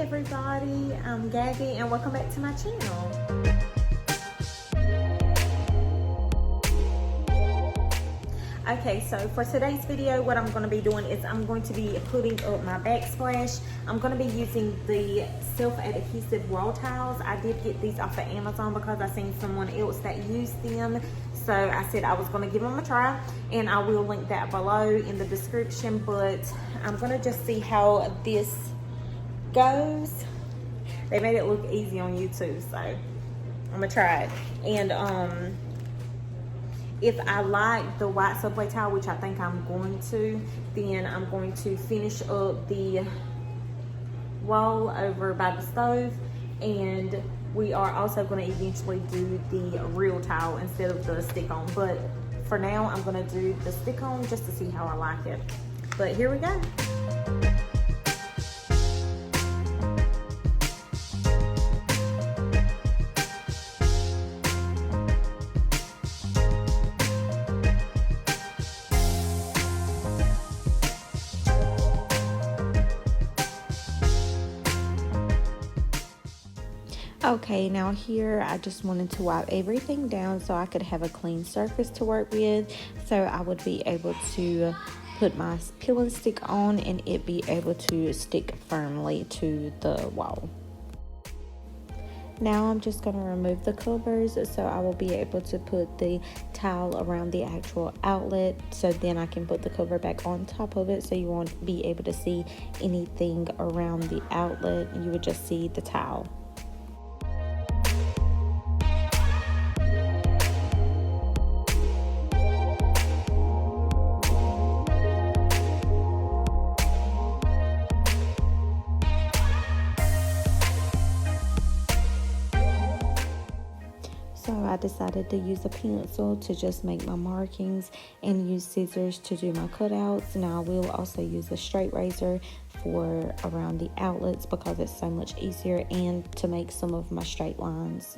everybody, I'm Gabby and welcome back to my channel. Okay, so for today's video, what I'm going to be doing is I'm going to be putting up my backsplash. I'm going to be using the self-adhesive wall tiles. I did get these off of Amazon because I seen someone else that used them. So I said I was going to give them a try, and I will link that below in the description. But I'm going to just see how this goes. They made it look easy on YouTube, so I'm going to try it. And if I like the white subway tile, which I think I'm going to, then I'm going to finish up the wall over by the stove, and we are also going to eventually do the real tile instead of the stick-on. But for now, I'm going to do the stick-on just to see how I like it. But here we go. Okay, now here I just wanted to wipe everything down so I could have a clean surface to work with, so I would be able to put my peel and stick on and it be able to stick firmly to the wall. Now I'm just going to remove the covers so I will be able to put the towel around the actual outlet, so then I can put the cover back on top of it so you won't be able to see anything around the outlet. You would just see the towel. So I decided to use a pencil to just make my markings and use scissors to do my cutouts. Now I will also use a straight razor for around the outlets because it's so much easier, and to make some of my straight lines.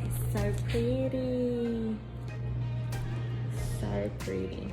It's so pretty. So pretty.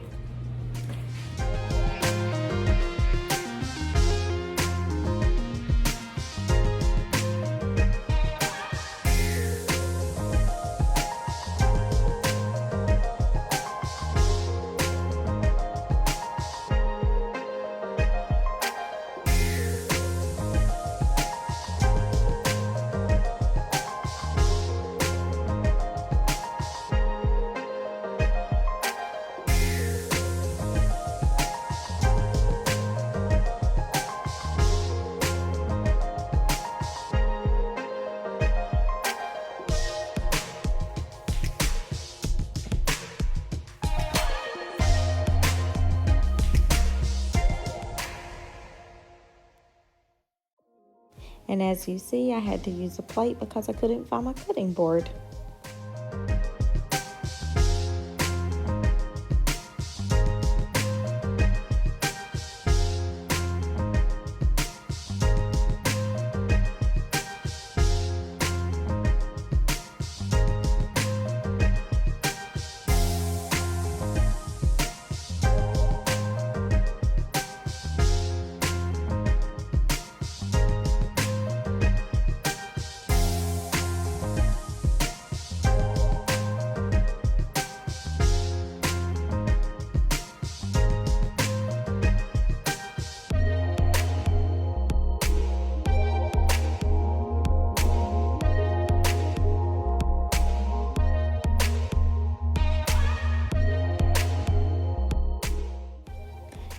And as you see, I had to use a plate because I couldn't find my cutting board.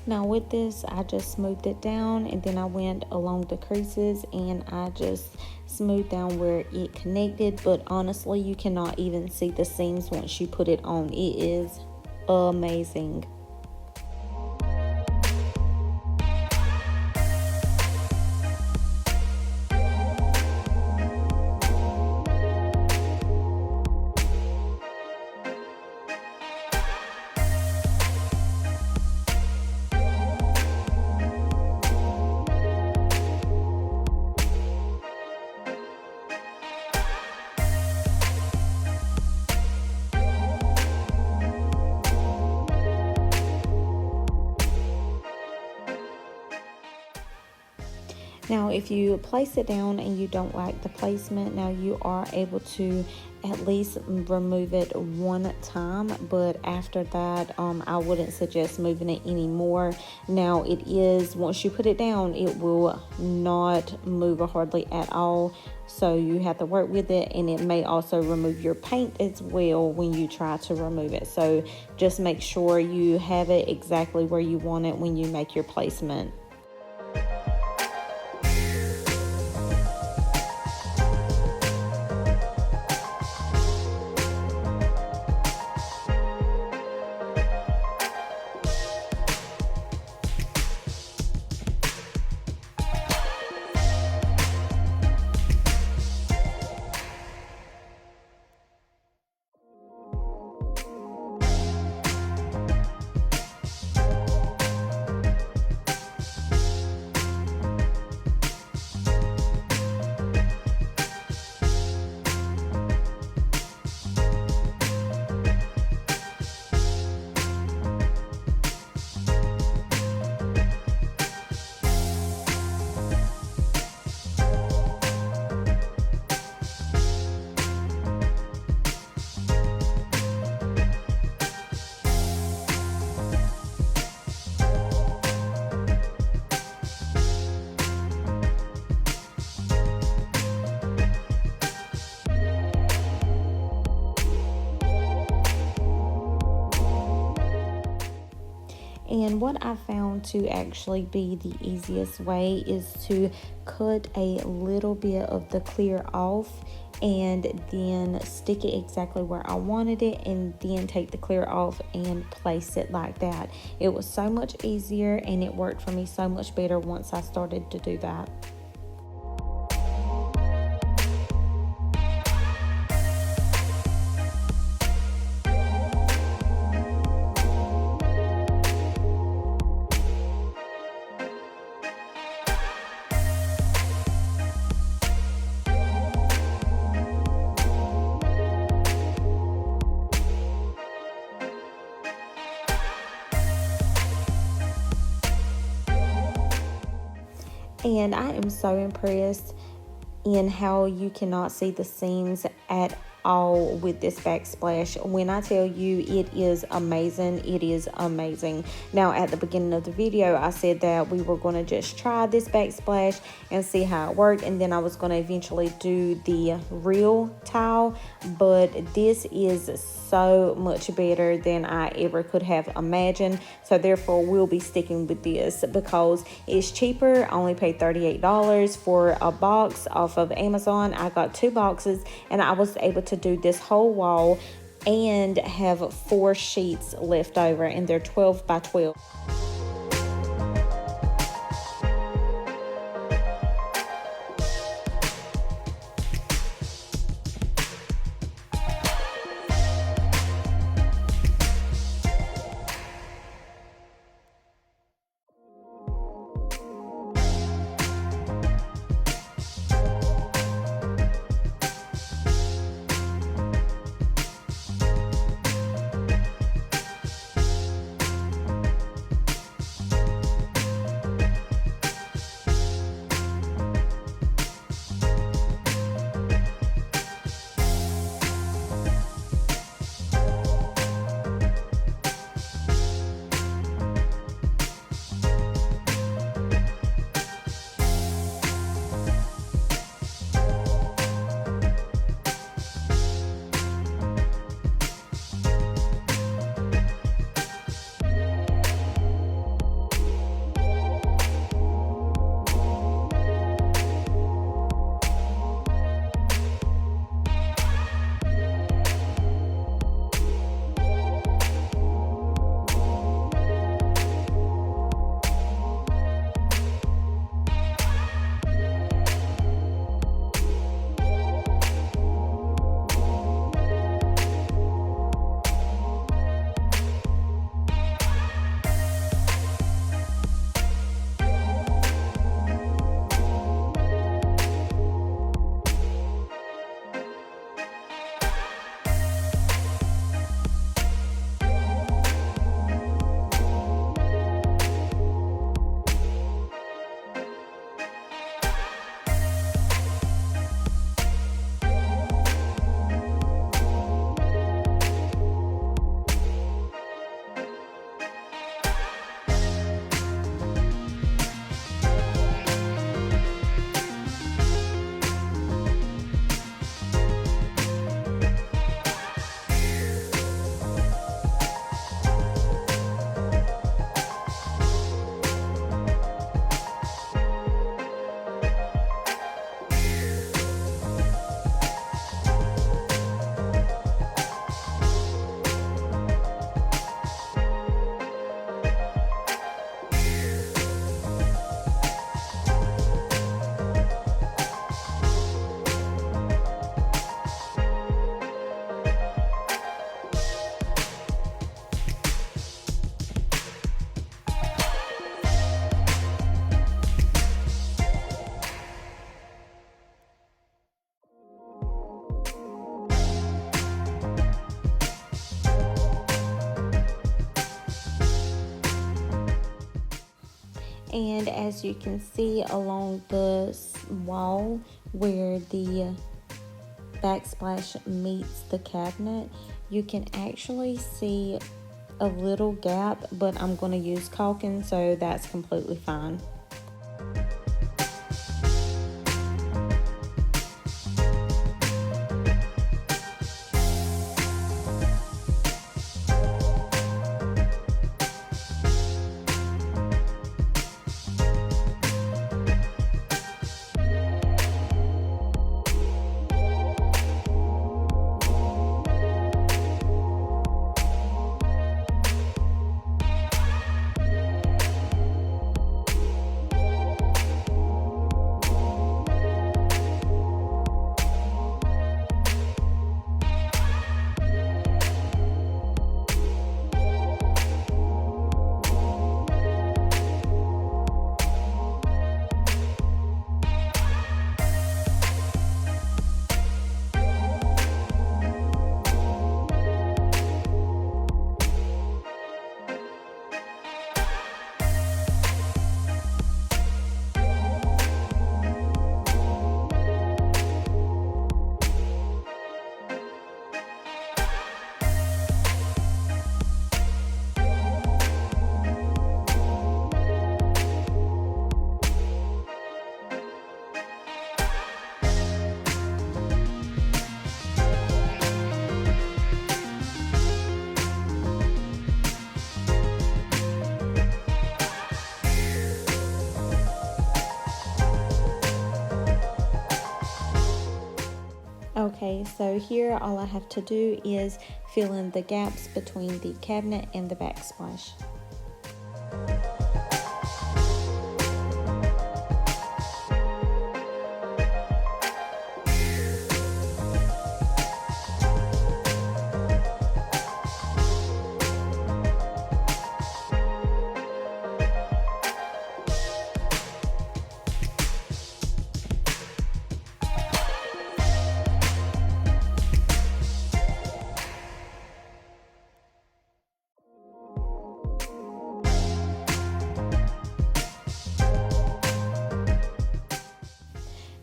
Now with this, I just smoothed it down, and then I went along the creases and I just smoothed down where it connected. But honestly, you cannot even see the seams once you put it on. It is amazing. Now, if you place it down and you don't like the placement, now you are able to at least remove it one time, but after that, I wouldn't suggest moving it anymore. Now, it is, once you put it down, it will not move hardly at all. So you have to work with it, and it may also remove your paint as well when you try to remove it. So just make sure you have it exactly where you want it when you make your placement. And what I found to actually be the easiest way is to cut a little bit of the clear off and then stick it exactly where I wanted it, and then take the clear off and place it like that. It was so much easier, and it worked for me so much better once I started to do that. And I am so impressed in how you cannot see the seams at all with this backsplash. When I tell you it is amazing, it is amazing. Now, at the beginning of the video, I said that we were going to just try this backsplash and see how it worked, and then I was going to eventually do the real tile, but this is so much better than I ever could have imagined. So therefore, we'll be sticking with this because it's cheaper. I only paid $38 for a box off of Amazon. I got 2 boxes, and I was able to do this whole wall and have 4 sheets left over, and they're 12 by 12. And as you can see along the wall where the backsplash meets the cabinet, you can actually see a little gap, but I'm going to use caulking, so that's completely fine. Okay, so here all I have to do is fill in the gaps between the cabinet and the backsplash.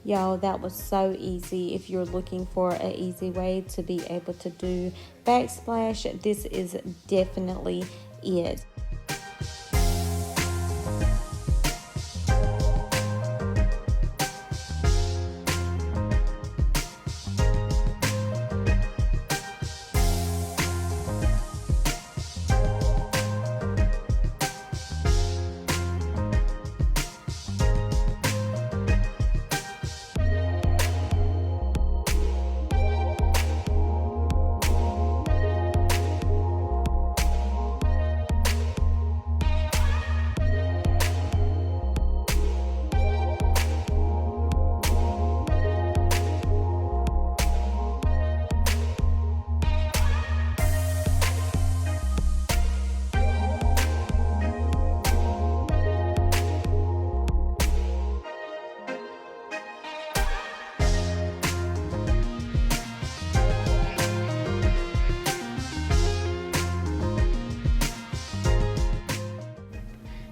Y'all, that was so easy. If you're looking for an easy way to be able to do backsplash, this is definitely it.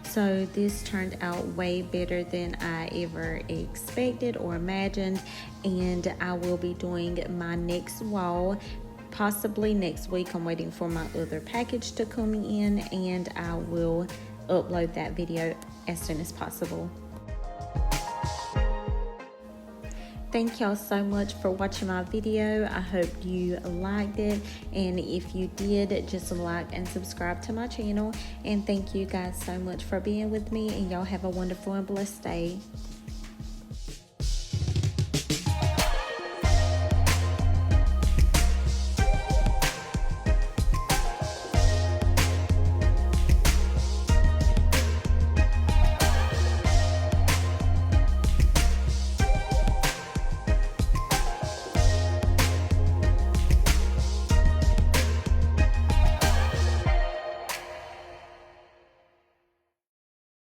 So this turned out way better than I ever expected or imagined, and I will be doing my next wall possibly next week. I'm waiting for my other package to come in, and I will upload that video as soon as possible. Thank y'all so much for watching my video. I hope you liked it, and if you did, just like and subscribe to my channel. And thank you guys so much for being with me, and y'all have a wonderful and blessed day.